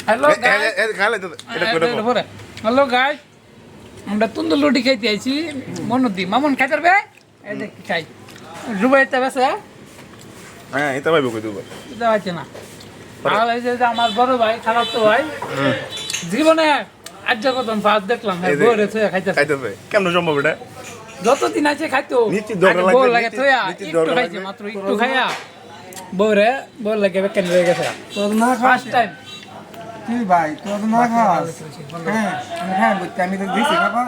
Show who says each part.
Speaker 1: Hello guys
Speaker 2: খালে তো এটা করে দাও।
Speaker 1: হ্যালো গাইস আমরা তন্দুর রুটি খাইতে আইছি মনদি মামুন খাইতে পারবে এই দেখ খাই রুবাইতে বেসে
Speaker 2: হ্যাঁ এটা ভাই বকে দেবো
Speaker 1: যাচ্ছে না আর এই যে আমার বড় ভাই খারাপ তো ভাই জীবনে আজ কতন ফার্স্ট দেখলাম বউরে থইয়া খাইতে
Speaker 2: খাইতেছে কেমন সম্ভব এটা
Speaker 1: যতদিন আছে খাইতো
Speaker 2: নিচে দৌড়া লাগে,
Speaker 1: বউ লাগে থইয়া
Speaker 2: নিচে
Speaker 1: একটু
Speaker 2: দৌড়া
Speaker 1: খাইছে
Speaker 2: লাগে।
Speaker 1: মাত্র একটু খাইয়া বউ লাগে বেকেন হয়ে গেছে
Speaker 3: তোর না
Speaker 1: ফার্স্ট টাইম
Speaker 3: তুই ভাই তোর না খাস হ্যাঁ আমি হ্যাঁ বলতে আমি তো দিছি বাবা